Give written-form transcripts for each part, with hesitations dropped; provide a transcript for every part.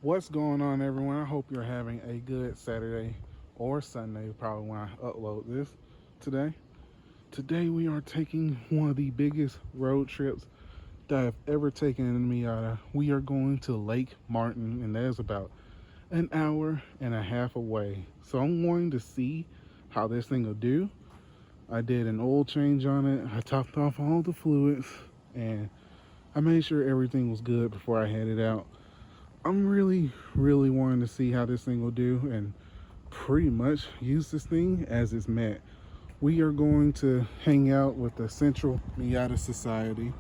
What's going on, everyone? I hope you're having a good Saturday or Sunday, probably when I upload this today. Today, we are taking one of the biggest road trips that I've ever taken in Miata. We are going to Lake Martin, and that is about an hour and a half away. So, I'm wanting to see how this thing will do. I did an oil change on it, I topped off all the fluids, and I made sure everything was good before I headed out. I'm really wanting to see how this thing will do and pretty much use this thing as it's meant. We are going to hang out with the Central Miata Society,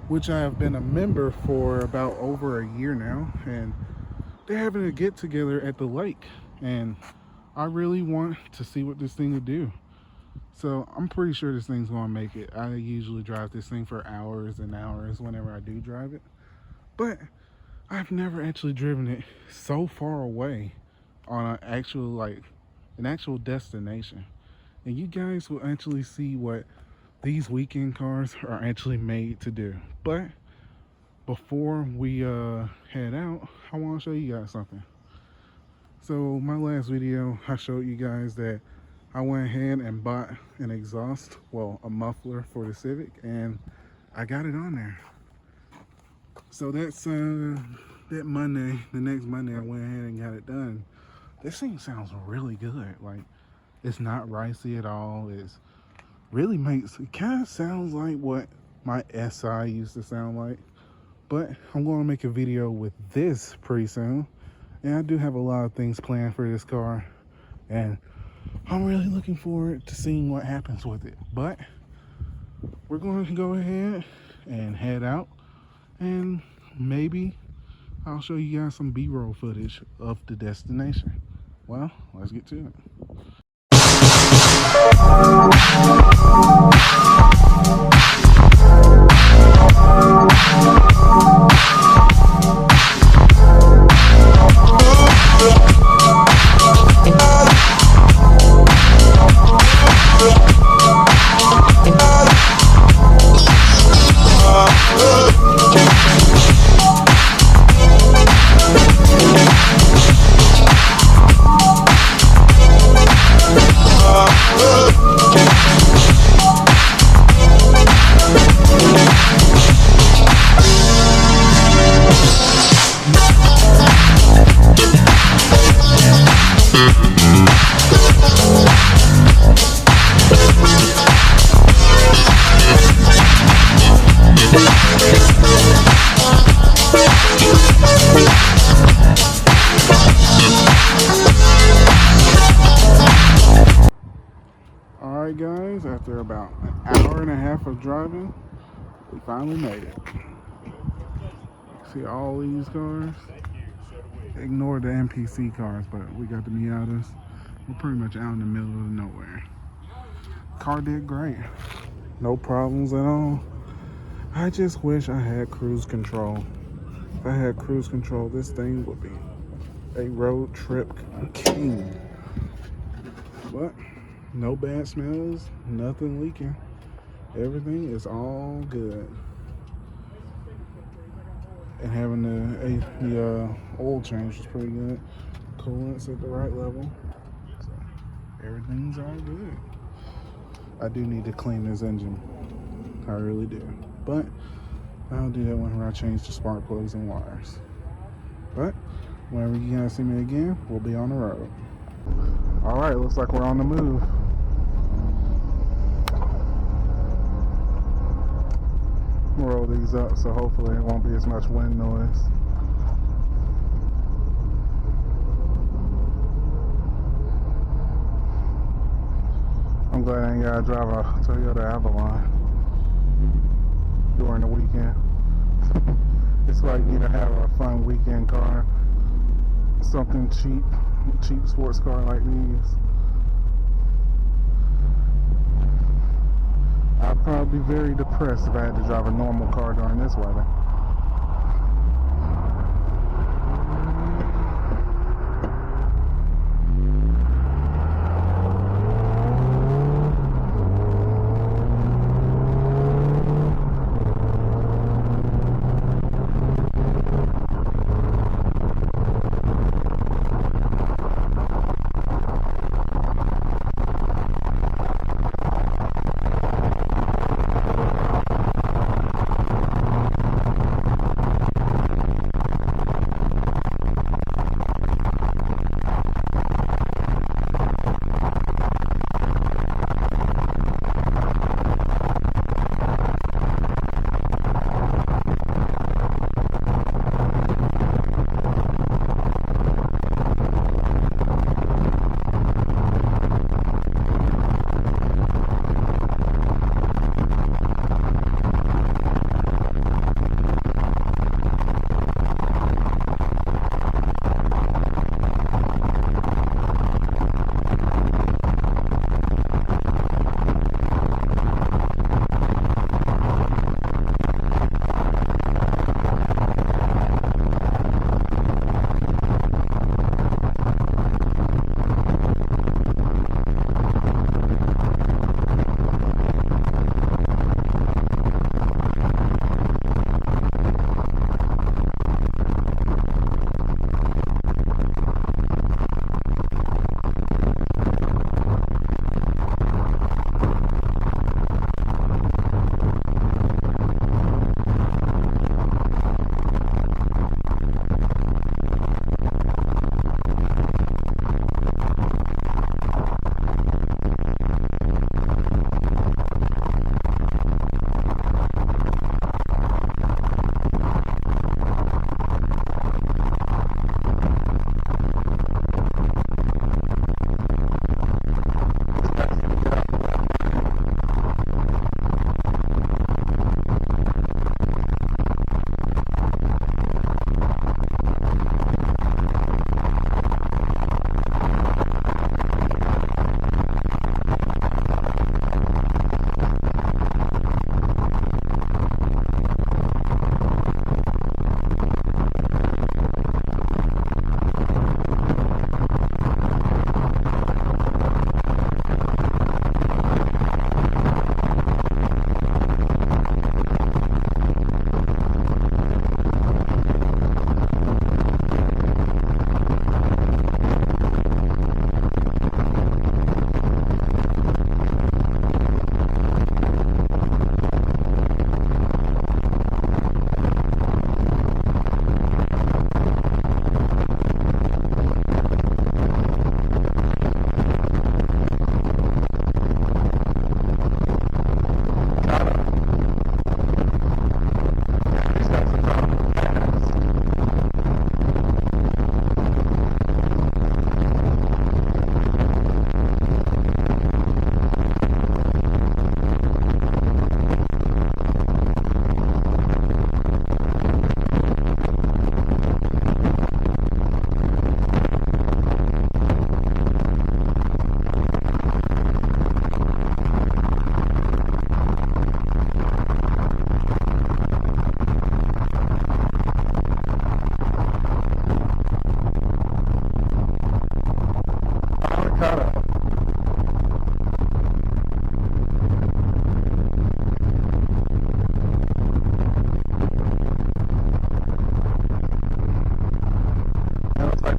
which I have been a member for about over a year now, and they're having a get together at the lake, and I really want to see what this thing will do. So I'm pretty sure this thing's gonna make it. I usually drive this thing for hours and hours whenever I do drive it, but I've never actually driven it so far away on an actual destination. And you guys will actually see what these weekend cars are actually made to do. But before we head out, I want to show you guys something. So my last video, I showed you guys that I went ahead and bought an exhaust, well, a muffler for the Civic, and I got it on there. So that's that Monday, the next Monday, I went ahead and got it done. This thing sounds really good. Like, it's not ricey at all. It kind of sounds like what my SI used to sound like. But I'm going to make a video with this pretty soon. And I do have a lot of things planned for this car. And I'm really looking forward to seeing what happens with it. But we're going to go ahead and head out, and maybe I'll show you guys some B-roll footage of the destination. Well, let's get to it. Alright guys, after about an hour and a half of driving, we finally made it. See all these cars? Ignore the NPC cars, but we got the Miatas. We're pretty much out in the middle of nowhere. Car did great. No problems at all. I just wish I had cruise control. If I had cruise control, this thing would be a road trip king. But no bad smells, nothing leaking. Everything is all good. And having the oil change is pretty good. Coolant's at the right level. So everything's all good. I do need to clean this engine. I really do. But I'll do that whenever I change the spark plugs and wires. But whenever you guys see me again, we'll be on the road. Alright, looks like we're on the move. Roll these up so hopefully it won't be as much wind noise. I'm glad I ain't gotta drive a Toyota Avalon during the weekend. It's like you to have a fun weekend car, something cheap sports car like these. I'd probably be very depressed if I had to drive a normal car during this weather.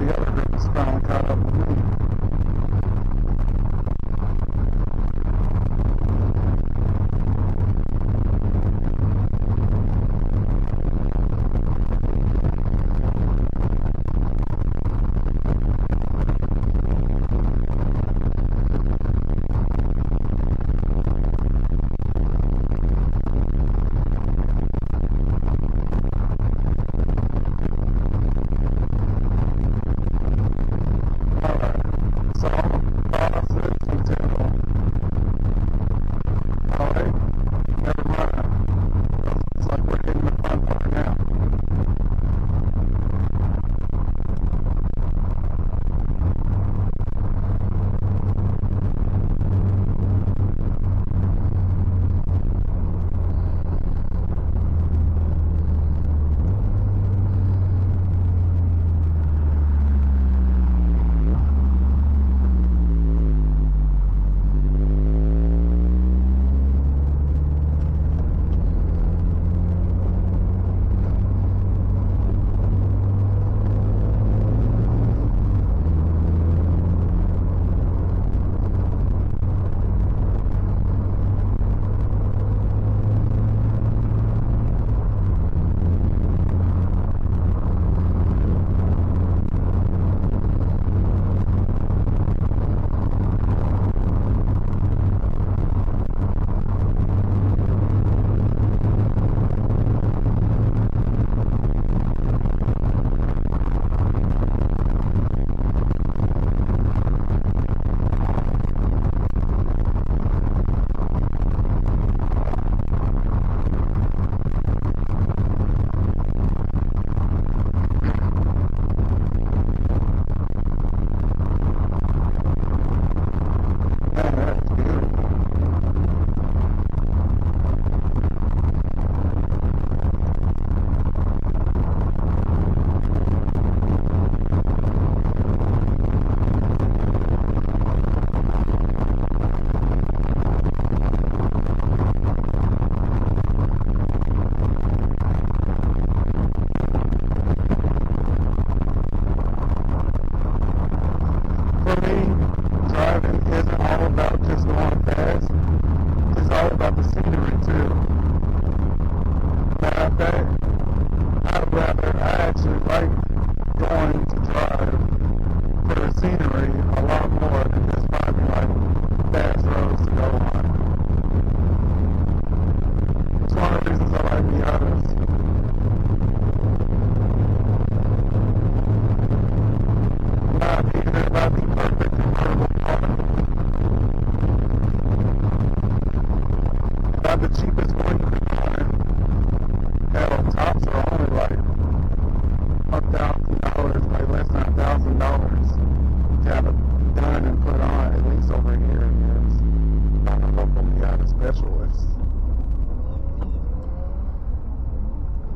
the other group is finally caught up with me.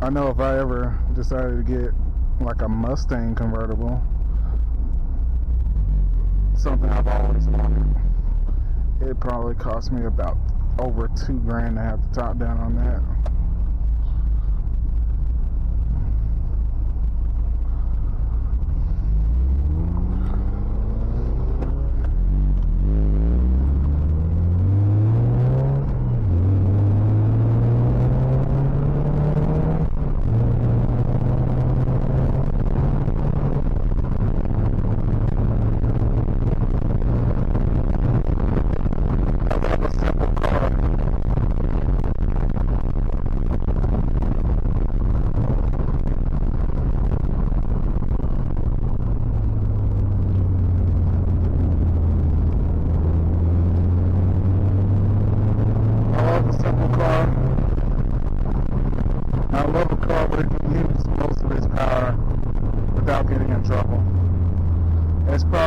I know if I ever decided to get like a Mustang convertible, something I've always wanted, it'd probably cost me about over $2,000 to have the top down on that.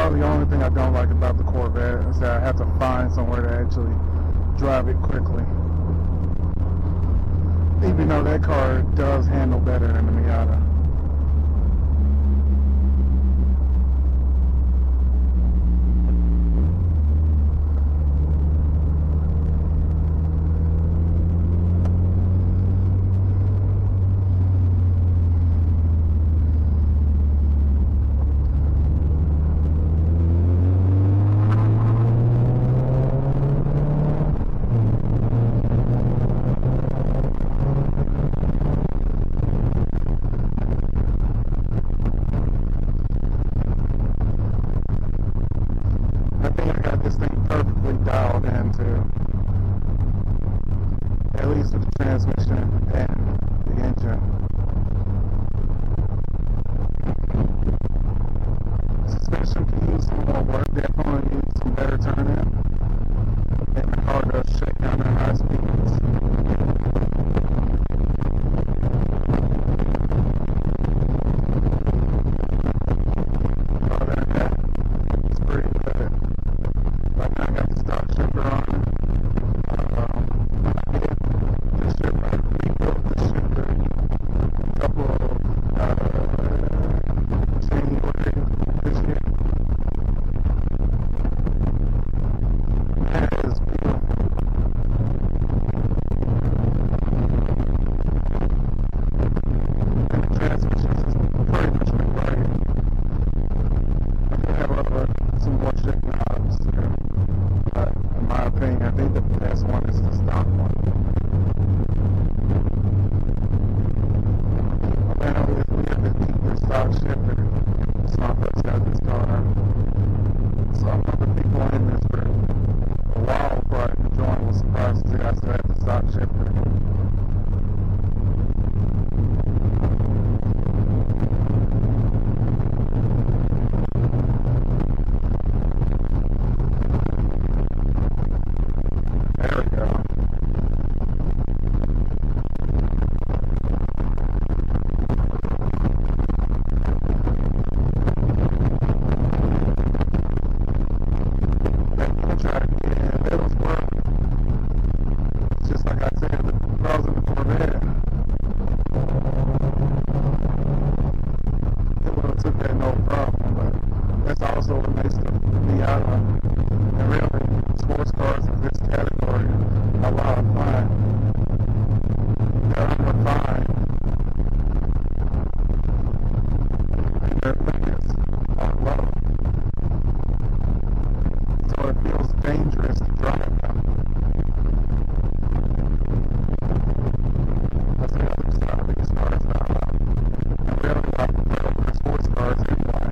The only thing I don't like about the Corvette is that I have to find somewhere to actually drive it quickly. Even though that car does handle better than the Miata. dialed into, at least with the transmission and the engine. Suspension can use some more work, definitely needs some better turn-in, and the car does shake down at high speeds. Other than that, it's pretty good. Right now I got the stock shifter on it. When I get the shifter, I rebuilt the shifter a couple of January this year. That is beautiful. And the transmission is pretty much required. I do have some more check knobs there. But in my opinion, I think the best one is the stock one. We have to keep the stock shifter. So I first got this car. So I remember people in this for a while before I joined was surprised to see I still had the stock shifter. There we go. Just like I said, the cars in the Corvette, it would have took that no problem, but that's also what makes the Miata and really sports cars in this category a lot of fun. They're unrefined, and their limits are low, so it feels dangerous to drive them. That's the other side of these cars now. And really, I prefer over the sports cars anyway.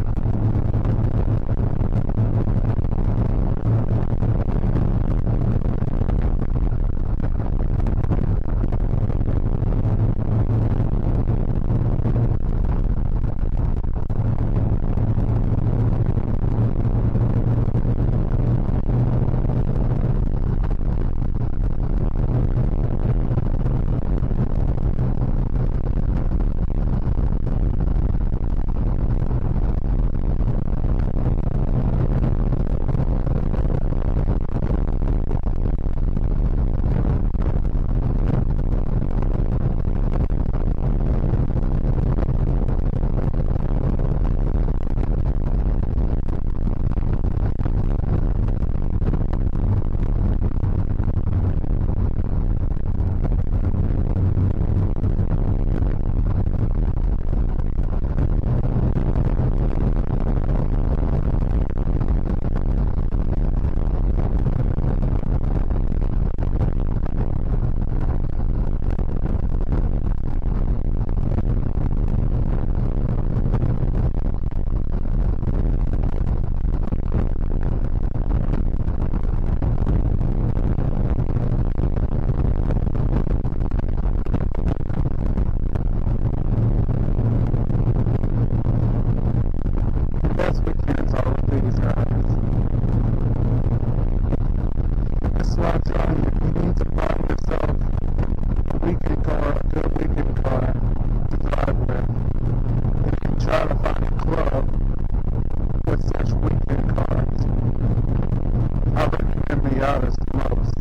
Miatas the most.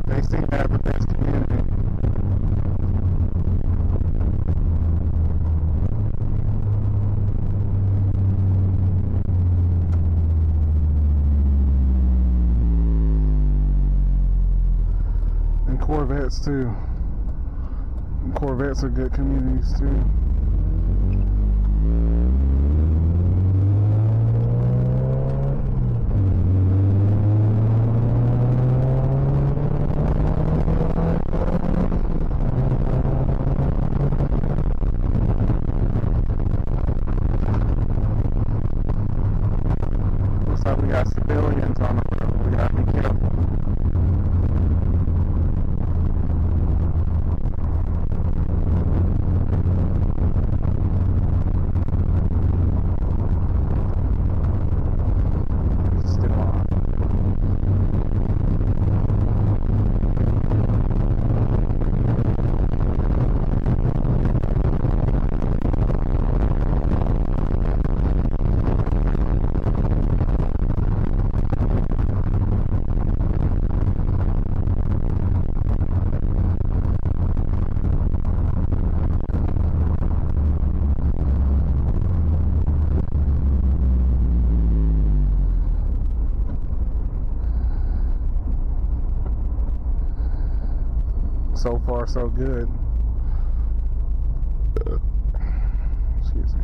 They seem to have the best community. And Corvettes too. And Corvettes are good communities too. We got civilians on the road. We gotta be careful. So far, so good. Excuse me.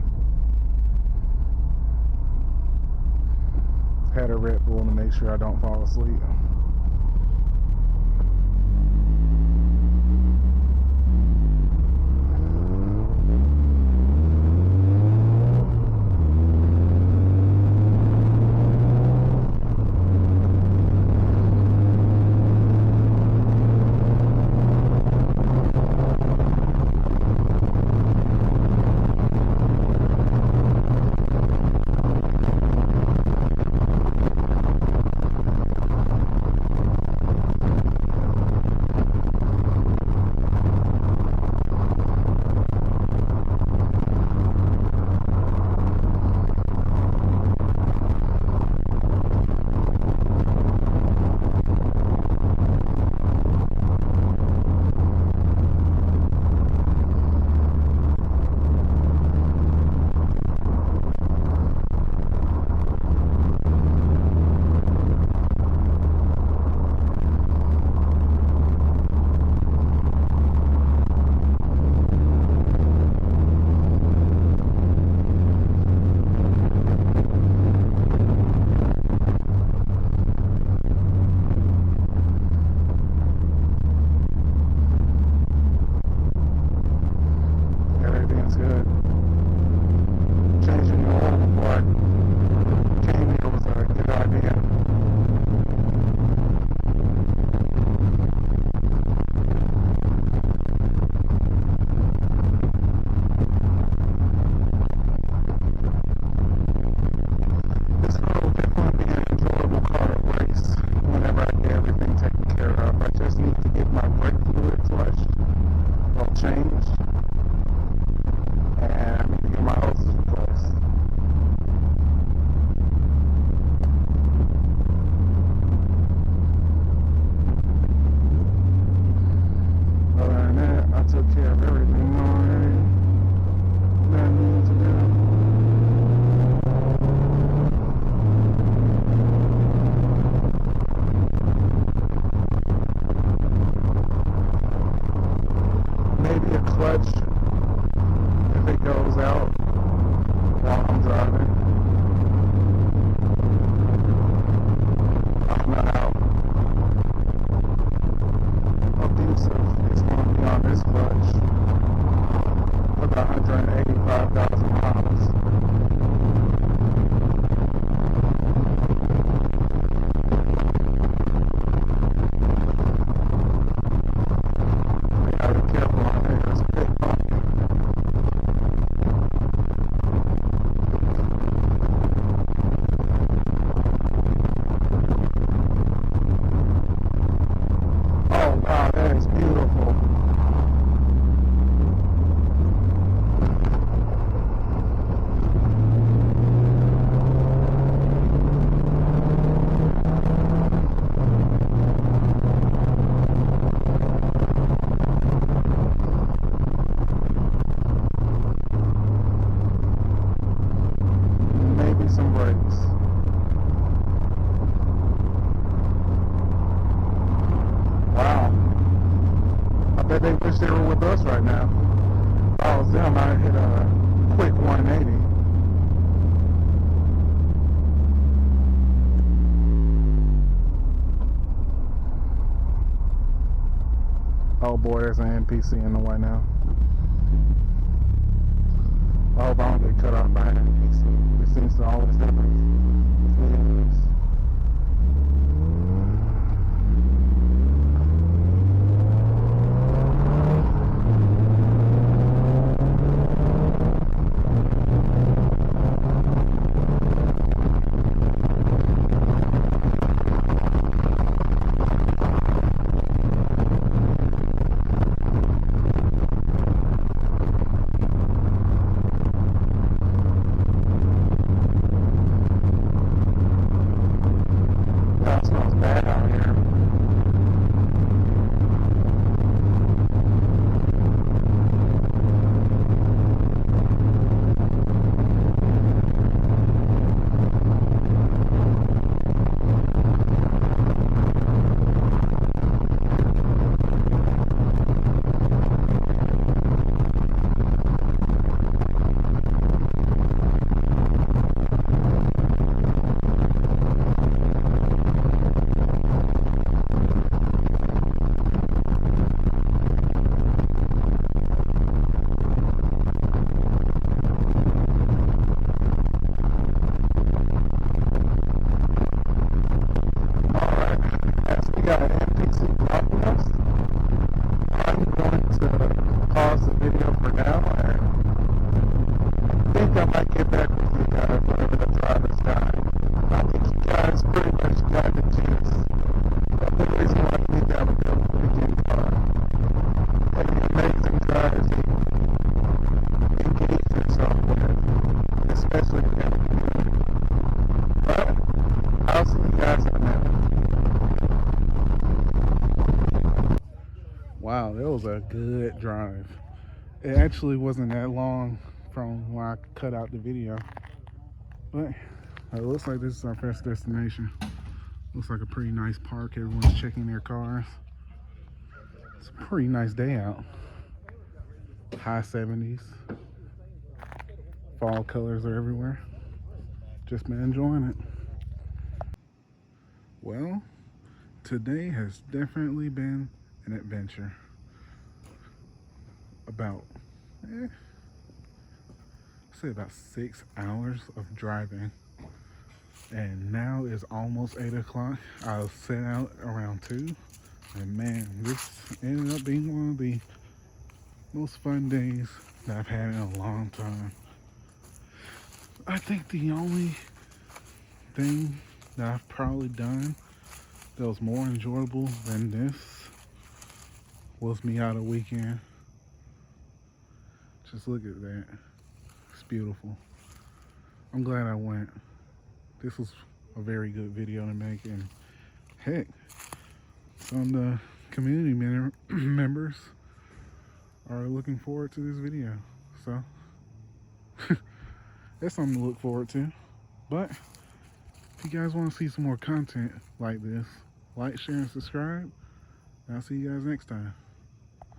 Had a Red Bull to make sure I don't fall asleep. They wish they were with us right now. If I was them, I'd hit a quick 180. Oh boy, there's an NPC in the way now. I hope I don't get cut off by an NPC. It seems to always happen with videos. might get back with you guys whenever the drive is done. I think you guys pretty much got the gist of the reason why you need to have a good weekend car. Like the amazing cars you engage yourself with, especially in the community. But I'll see you guys on that. Wow, that was a good drive. It actually wasn't that long from when I cut out the video, but it looks like this is our first destination. Looks like a pretty nice park. Everyone's checking their cars. It's a pretty nice day out. High 70s. Fall colors are everywhere. Just been enjoying it. Well, today has definitely been an adventure. About, say about 6 hours of driving. And now it's almost 8 o'clock. I set out around 2. And man, this ended up being one of the most fun days that I've had in a long time. I think the only thing that I've probably done that was more enjoyable than this was Miata Weekend. Just look at that. It's beautiful. I'm glad I went. This was a very good video to make, and heck, some of the community members are looking forward to this video. So that's something to look forward to. But if you guys want to see some more content like this, like, share, and subscribe. And I'll see you guys next time.